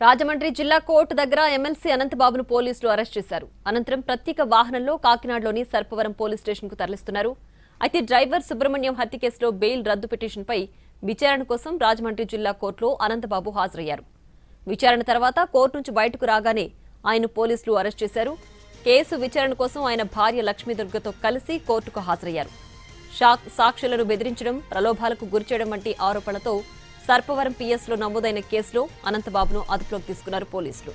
రాజమండ్రి జిల్లా కోర్టు దగ్గర ఎమ్మెల్సీ అనంతబాబును పోలీసులు అరెస్ట్ చేశారు. అనంతరం ప్రత్యేక వాహనంలో కాకినాడలోని సర్పవరం పోలీస్ స్టేషన్ కు తరలిస్తున్నారు. అయితే డ్రైవర్ సుబ్రహ్మణ్యం హత్య కేసులో బెయిల్ రద్దు పిటిషన్పై విచారణ కోసం రాజమండ్రి జిల్లా కోర్టులో అనంతబాబు హాజరయ్యారు. విచారణ తర్వాత కోర్టు నుంచి బయటకు రాగానే ఆయన పోలీసులు అరెస్ట్ చేశారు. కేసు విచారణ కోసం ఆయన భార్య లక్ష్మీదుర్గతో కలిసి కోర్టుకు హాజరయ్యారు. సాక్షులను బెదిరించడం, ప్రలోభాలకు గురిచేయడం వంటి ఆరోపణలతో సర్పవరం పిఎస్లో నమోదైన కేసులో అనంతబాబును అదుపులోకి తీసుకున్నారు పోలీసులు.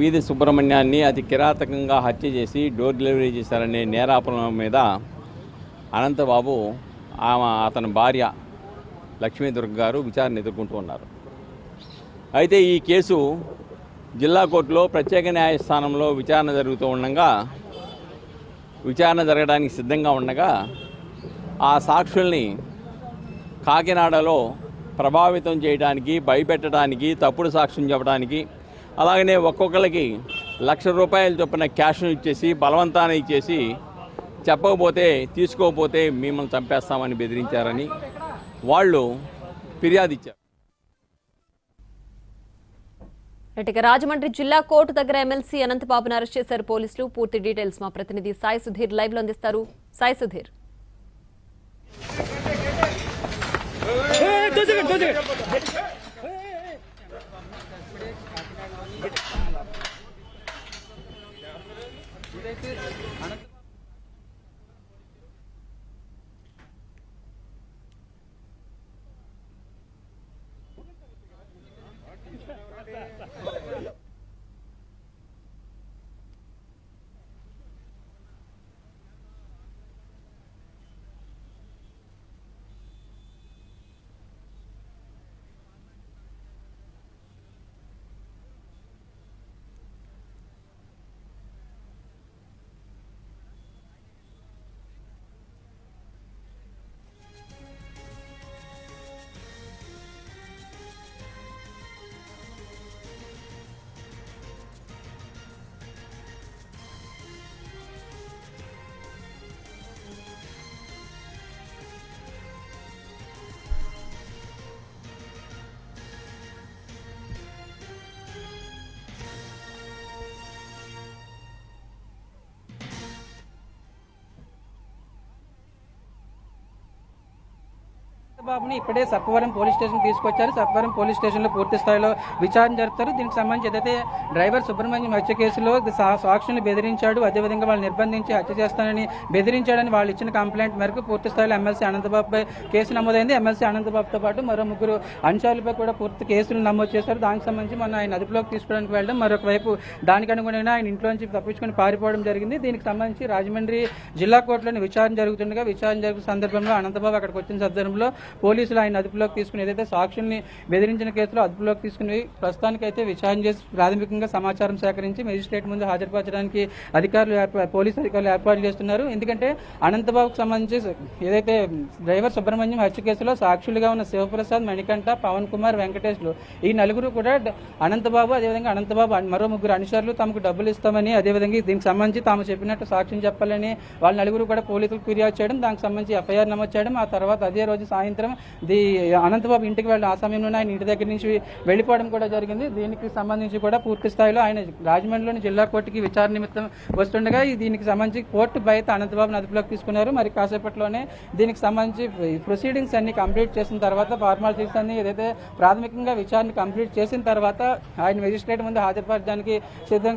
వీధి సుబ్రహ్మణ్యాన్ని అతి కిరాతకంగా హత్య చేసి డోర్ డెలివరీ చేశారనే నేరాపణ మీద అనంతబాబు అతని భార్య లక్ష్మీదుర్గ గారు విచారణ ఎదుర్కొంటూ ఉన్నారు. అయితే ఈ కేసు జిల్లా కోర్టులో ప్రత్యేక న్యాయస్థానంలో విచారణ జరుగుతూ ఉండగా విచారణ జరగడానికి సిద్ధంగా ఉండగా ఆ సాక్షుల్ని కాకినాడలో ప్రభావితం చేయడానికి, భయపెట్టడానికి, తప్పుడు సాక్ష్యం చెప్పడానికి, అలాగనే ఒక్కొక్కరికి ₹1,00,000 చొప్పున క్యాష్ను ఇచ్చేసి బలవంతాన్ని ఇచ్చేసి చెప్పకపోతే తీసుకోకపోతే మిమ్మల్ని చంపేస్తామని బెదిరించారని వాళ్ళు ఫిర్యాదు ఇచ్చారు. ఇక రాజమండ్రి జిల్లా కోర్టు దగ్గర ఎమ్మెల్సీ అనంతబాబును అరెస్ట్ చేశారు పోలీసులు. పూర్తి డీటెయిల్స్ మా ప్రతినిధి సాయి సుధీర్ లైవ్ లో అందిస్తారు. సాయి సుధీర్. బాబుని ఇప్పుడే సర్పవరం పోలీస్ స్టేషన్ తీసుకొచ్చారు. సర్పవరం పోలీస్ స్టేషన్లో పూర్తి స్థాయిలో విచారణ జరుపుతారు. దీనికి సంబంధించి ఏదైతే డ్రైవర్ సుబ్రహ్మణ్యం హత్య కేసులో సాక్షులను బెదిరించాడు, అదేవిధంగా వాళ్ళు నిర్బంధించి హత్య చేస్తానని బెదిరించాడని వాళ్ళు ఇచ్చిన కంప్లైంట్ మేరకు పూర్తి స్థాయిలో ఎమ్మెల్సీ అనంతబాబుపై కేసు నమోదైంది. ఎమ్మెల్సీ అనంతబాబుతో పాటు మరో 3 అంశాలపై కూడా పూర్తి కేసులు నమోదు చేశారు. దానికి సంబంధించి మన ఆయన అదుపులోకి తీసుకోవడానికి వెళ్ళడం, మరొకవైపు దానికి అనుగుణంగా ఆయన ఇంట్లోంచి తప్పించుకొని పారిపోవడం జరిగింది. దీనికి సంబంధించి రాజమండ్రి జిల్లా కోర్టులోని విచారణ జరుగుతుండగా విచారణ జరుగుతున్న సందర్భంలో అనంతబాబు అక్కడికి వచ్చిన సందర్భంలో పోలీసులు ఆయన అదుపులోకి తీసుకుని ఏదైతే సాక్షుల్ని బెదిరించిన కేసులో అదుపులోకి తీసుకుని ప్రస్తుతానికైతే విచారణ చేసి ప్రాథమికంగా సమాచారం సేకరించి మెజిస్ట్రేట్ ముందు హాజరుపరచడానికి పోలీసు అధికారులు ఏర్పాటు చేస్తున్నారు. ఎందుకంటే అనంతబాబుకు సంబంధించి ఏదైతే డ్రైవర్ సుబ్రహ్మణ్యం హత్య కేసులో సాక్షులుగా ఉన్న శివప్రసాద్, మణికంఠ, పవన్ కుమార్, వెంకటేష్లు ఈ నలుగురు కూడా అనంతబాబు, అదేవిధంగా అనంతబాబు మరో 3 అనుచరులు తమకు డబ్బులు ఇస్తామని, అదేవిధంగా దీనికి సంబంధించి తాము చెప్పినట్టు సాక్ష్యం చెప్పాలని వాళ్ళ నలుగురు కూడా పోలీసులకు ఫిర్యాదు చేయడం, దానికి సంబంధించి ఎఫ్ఐఆర్ నమోదు చేయడం. ఆ తర్వాత అదే రోజు సాయంత్రం అనంతబాబు ఇంటికి వెళ్ళి ఆ సమయంలోనే ఆయన ఇంటి దగ్గర నుంచి వెళ్ళిపోవడం కూడా జరిగింది. దీనికి సంబంధించి కూడా పూర్తి స్థాయిలో ఆయన రాజమండ్రిలోని జిల్లా కోర్టుకి విచారణ నిమిత్తం వస్తుండగా దీనికి సంబంధించి కోర్టు బయట అనంతబాబును అదుపులోకి తీసుకున్నారు. మరి కాసేపట్లోనే దీనికి సంబంధించి ప్రొసీడింగ్స్ అన్ని కంప్లీట్ చేసిన తర్వాత, ఫార్మాలిటీస్ అన్ని ఏదైతే ప్రాథమికంగా విచారణ కంప్లీట్ చేసిన తర్వాత ఆయన మెజిస్ట్రేట్ ముందు హాజరుపరచడానికి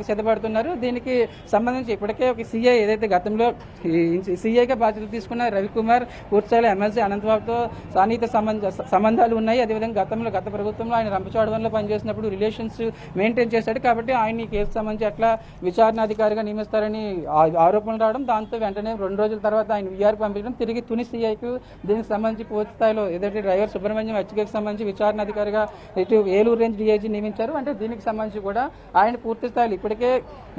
సిద్ధపడుతున్నారు. దీనికి సంబంధించి ఇప్పటికే ఒక సీఐ ఏదైతే గతంలో సీఐగా బాధ్యతలు తీసుకున్న రవికుమార్ పూర్తిస్థాయిలో ఎమ్మెల్సీ అనంతబాబుతో సాన్నిహిత సంబంధాలు ఉన్నాయి. అదేవిధంగా గత ప్రభుత్వంలో ఆయన రంపచోడవరంలో పనిచేసినప్పుడు రిలేషన్స్ మెయింటైన్ చేశాడు. కాబట్టి ఆయన ఈ కేసు సంబంధించి ఎట్లా విచారణాధికారిగా నియమిస్తారని ఆరోపణలు రావడం, దాంతో వెంటనే 2 రోజుల తర్వాత ఆయన వీఆర్కి పంపించడం, తిరిగి తుని సీఐకు దీనికి సంబంధించి పూర్తి స్థాయిలో ఏదైతే డ్రైవర్ సుబ్రహ్మణ్యం హత్యకి సంబంధించి విచారణాధికారిగా ఇటు ఏలూరు రేంజ్ డీఐజీ నియమించారు. అంటే దీనికి సంబంధించి కూడా ఆయన పూర్తి స్థాయిలో ఇప్పటికే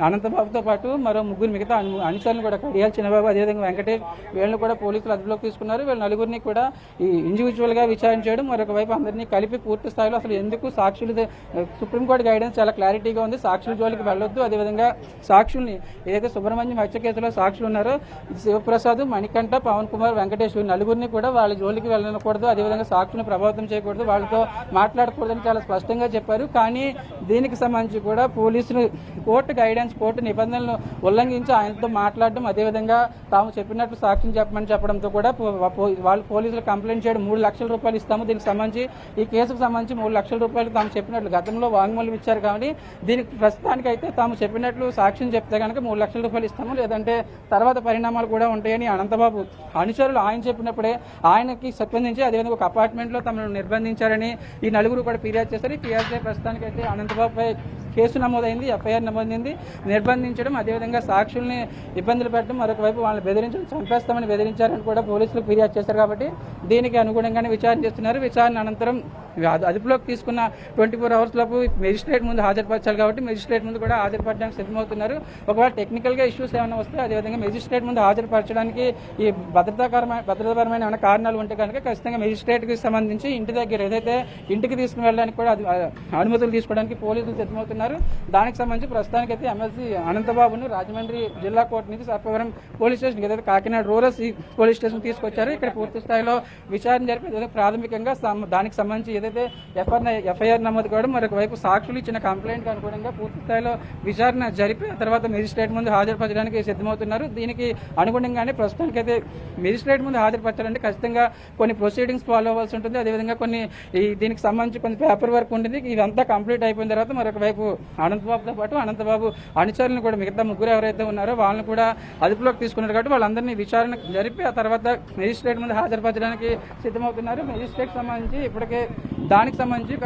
అనంతబాబుతో పాటు మరో 3 మిగతా అనుచరులను కూడా కడియాల్ చిన్నబాబు, అదేవిధంగా వెంకటేష్ వీళ్ళని కూడా పోలీసులు అదుపులోకి తీసుకున్నారు. వీళ్ళ నలుగురిని కూడా ఈ ఇండివిజువల్గా విచారణ చేయడం, మరొక వైపు అందరినీ కలిపి పూర్తి స్థాయిలో అసలు ఎందుకు సాక్షులు సుప్రీంకోర్టు గైడెన్స్ చాలా క్లారిటీగా ఉంది, సాక్షుల జోలికి వెళ్ళొద్దు, అదేవిధంగా సాక్షుల్ని ఏదైతే సుబ్రహ్మణ్యం హత్య కేసులో సాక్షులు ఉన్నారో శివప్రసాద్, మణికంఠ, పవన్ కుమార్, వెంకటేష్ నలుగురిని కూడా వాళ్ళ జోలికి వెళ్ళకూడదు, అదేవిధంగా సాక్షులను ప్రభావితం చేయకూడదు, వాళ్ళతో మాట్లాడకూడదని చాలా స్పష్టంగా చెప్పారు. కానీ దీనికి సంబంధించి కూడా పోలీసులు కోర్టు గైడెన్స్, కోర్టు నిబంధనలను ఉల్లంఘించి ఆయనతో మాట్లాడడం, అదేవిధంగా తాము చెప్పినట్లు సాక్ష్యం చెప్పమని చెప్పడంతో కూడా వాళ్ళు పోలీసులు కంప్లైంట్ చేయడం, 3 లక్షల రూపాయలు ఇస్తాము, దీనికి సంబంధించి ఈ కేసుకు సంబంధించి 3 లక్షల రూపాయలు తాము చెప్పినట్లు గతంలో వాంగ్మూలం ఇచ్చారు. కాబట్టి దీనికి ప్రస్తుతానికైతే తాము చెప్పినట్లు సాక్ష్యం చెప్తే కనుక 3 లక్షల రూపాయలు ఇస్తాము, లేదంటే తర్వాత పరిణామాలు కూడా ఉంటాయని అనంతబాబు అనుచరులు ఆయన చెప్పినప్పుడే ఆయనకి సంబంధించి అదేవిధంగా ఒక అపార్ట్మెంట్లో తమను నిర్బంధించారని ఈ నలుగురు కూడా ఫిర్యాదు చేశారు. ఈ ఫిర్యాదు ప్రస్తుతానికైతే అనంతబాబుపై కేసు నమోదైంది, ఎఫ్ఐఆర్ నమోదైంది. నిర్బంధించడం, అదేవిధంగా సాక్షుల్ని ఇబ్బందులు పెట్టడం, మరొక వైపు వాళ్ళని బెదిరించడం, చంపేస్తామని బెదిరించారని కూడా పోలీసులు ఫిర్యాదు చేశారు. కాబట్టి దీనికి అనుగుణంగానే విచారణ చేస్తున్నారు. విచారణ అనంతరం అదుపులోకి తీసుకున్న 24 అవర్స్ లోపు మెజిస్ట్రేట్ ముందు హాజరుపరచాలి. కాబట్టి మెజిస్ట్రేట్ ముందు కూడా హాజరుపరచడానికి సిద్ధమవుతున్నారు. ఒకవేళ టెక్నికల్గా ఇష్యూస్ ఏమైనా వస్తే అదేవిధంగా మెజిస్ట్రేట్ ముందు హాజరుపరచడానికి ఈ భద్రతాపరమైన ఏమైనా కారణాలు ఉంటే కనుక ఖచ్చితంగా మెజిస్ట్రేట్కి సంబంధించి ఇంటి దగ్గర ఏదైతే ఇంటికి తీసుకుని వెళ్ళడానికి కూడా అనుమతులు తీసుకోవడానికి పోలీసులు సిద్ధమవుతున్నారు. దానికి సంబంధించి ప్రస్తుతానికైతే ఎమ్మెల్సీ అనంతబాబును రాజమండ్రి జిల్లా కోర్టు నుంచి సర్పవరం పోలీస్ స్టేషన్ ఏదైతే కాకినాడ రూరల్ పోలీస్ స్టేషన్ తీసుకొచ్చారు. ఇక్కడ పూర్తి స్థాయిలో విచారణ జరిపి ప్రాథమికంగా దానికి సంబంధించి ఏదైతే ఎఫ్ఐఆర్ నమోదు కావడం, మరొక వైపు సాక్షులు ఇచ్చిన కంప్లైంట్ అనుగుణంగా పూర్తి స్థాయిలో విచారణ జరిపి తర్వాత మెజిస్ట్రేట్ ముందు హాజరుపరచడానికి సిద్ధమవుతున్నారు. దీనికి అనుగుణంగానే ప్రస్తుతానికైతే మెజిస్ట్రేట్ ముందు హాజరుపరచాలంటే ఖచ్చితంగా కొన్ని ప్రొసీడింగ్స్ ఫాలో అవ్వాల్సి ఉంటుంది. అదేవిధంగా కొన్ని దీనికి సంబంధించి కొన్ని పేపర్ వర్క్ ఉంటుంది. ఇదంతా కంప్లీట్ అయిపోయిన తర్వాత మరొక వైపు అనంతబాబుతో పాటు అనంతబాబు అనుచరులను కూడా మిగతా ముగ్గురు ఎవరైతే ఉన్నారో వాళ్ళని కూడా అదుపులోకి తీసుకున్నారు. కాబట్టి వాళ్ళందరినీ విచారణ జరిపి ఆ తర్వాత మెజిస్ట్రేట్ ముందు హాజరుపరచడానికి సిద్ధమవుతున్నారు. మెజిస్ట్రేట్ సంబంధించి ఇప్పటికే దానికి సంబంధించి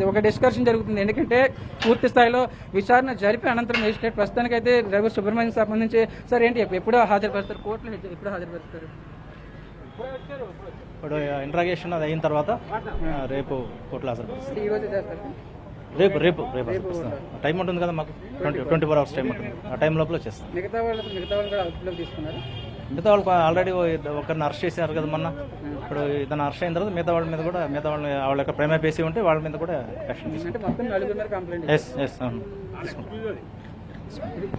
ఒక డిస్కషన్ జరుగుతుంది. ఎందుకంటే పూర్తి స్థాయిలో విచారణ జరిపి అనంతరం మెజిస్ట్రేట్ ప్రస్తుతానికైతే డ్రైవర్ సుబ్రహ్మణ్యం సంబంధించి సార్ ఏంటి ఎప్పుడో హాజరుపరుస్తారు, కోర్టులో ఎప్పుడు హాజరుపరుస్తారు? ఇప్పుడు ఇంట్రాగేషన్ అది అయిన తర్వాత రేపు కోర్టులో హాజరుపరుస్తారు. ఈ రోజు చేస్తారు, రేపు టైం ఉంటుంది కదా మాకు, 24 అవర్స్ టైం ఉంటుంది. ఆ టైం లోపల చేస్తాం. మిగతా వాళ్ళు కూడా అదుపులోకి తీసుకున్నారు. మిగతా వాళ్ళకి ఆల్రెడీ ఒకరిని అరెస్ట్ చేశారు కదా మొన్న. ఇప్పుడు ఇతను అరెస్ట్ అయిన తర్వాత మిగతా వాళ్ళ మీద కూడా వాళ్ళ యొక్క ప్రైమరీ బేసి ఉంటే వాళ్ళ మీద కూడా యాక్షన్ తీసుకుంటాం. అంటే మొత్తం 4 మీద కంప్లైంట్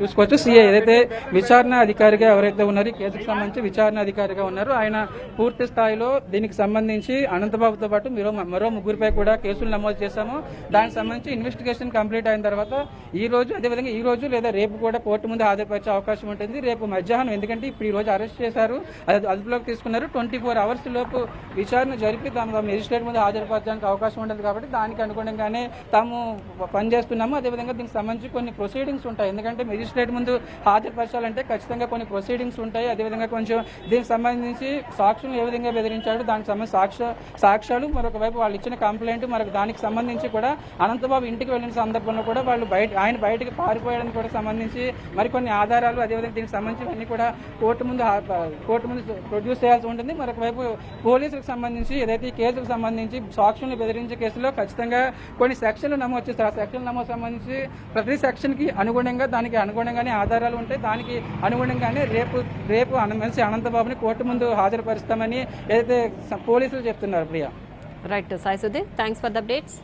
చూసుకోవచ్చు. సిఐ ఏదైతే విచారణ అధికారిగా ఎవరైతే ఉన్నారో ఈ కేసుకు సంబంధించి విచారణ అధికారిగా ఉన్నారో ఆయన పూర్తి స్థాయిలో దీనికి సంబంధించి అనంతబాబుతో పాటు మరో ముగ్గురిపై కూడా కేసులు నమోదు చేశాము. దానికి సంబంధించి ఇన్వెస్టిగేషన్ కంప్లీట్ అయిన తర్వాత ఈ రోజు అదేవిధంగా ఈ రోజు లేదా రేపు కూడా కోర్టు ముందు హాజరుపరిచే అవకాశం ఉంటుంది. రేపు మధ్యాహ్నం, ఎందుకంటే ఇప్పుడు ఈ రోజు అరెస్ట్ చేశారు, అదుపులోకి తీసుకున్నారు. 24 అవర్స్ లోపు విచారణ జరిపి తాము మెజిస్ట్రేట్ ముందు హాజరుపరచడానికి అవకాశం ఉంటుంది. కాబట్టి దానికి అనుగుణంగానే తాము పనిచేస్తున్నాము. అదేవిధంగా దీనికి సంబంధించి కొన్ని ప్రొసీడింగ్స్ ఉంటాయి. ఎందుకంటే మెజిస్ట్రేట్ ముందు హాజరుపరచాలంటే ఖచ్చితంగా కొన్ని ప్రొసీడింగ్స్ ఉంటాయి. అదేవిధంగా కొంచెం దీనికి సంబంధించి సాక్షులను ఏ విధంగా బెదిరించాడు, దానికి సంబంధించి సాక్ష్యాలు, మరొక వైపు వాళ్ళు ఇచ్చిన కంప్లైంట్, మరొక దానికి సంబంధించి కూడా అనంతబాబు ఇంటికి వెళ్ళిన సందర్భంలో కూడా వాళ్ళు ఆయన బయటకు పారిపోయడానికి కూడా సంబంధించి మరికొన్ని ఆధారాలు, అదేవిధంగా దీనికి సంబంధించి అన్ని కూడా కోర్టు ముందు ప్రొడ్యూస్ చేయాల్సి ఉంటుంది. మరొక వైపు పోలీసులకు సంబంధించి ఏదైతే ఈ కేసుకు సంబంధించి సాక్షులను బెదిరించే కేసులో ఖచ్చితంగా కొన్ని సెక్షన్లు నమోదు చేస్తారు. ఆ సెక్షన్ నమోదు సంబంధించి ప్రతి సెక్షన్కి అనుగుణంగా దానికి అనుగుణంగానే ఆధారాలు ఉంటాయి. దానికి అనుగుణంగానే రేపు ఎమ్మెల్సీ అనంతబాబుని కోర్టు ముందు హాజరుపరుస్తామని ఏదైతే పోలీసులు చెప్తున్నారు. Priya. Right Sai Sudheer, thanks for the updates.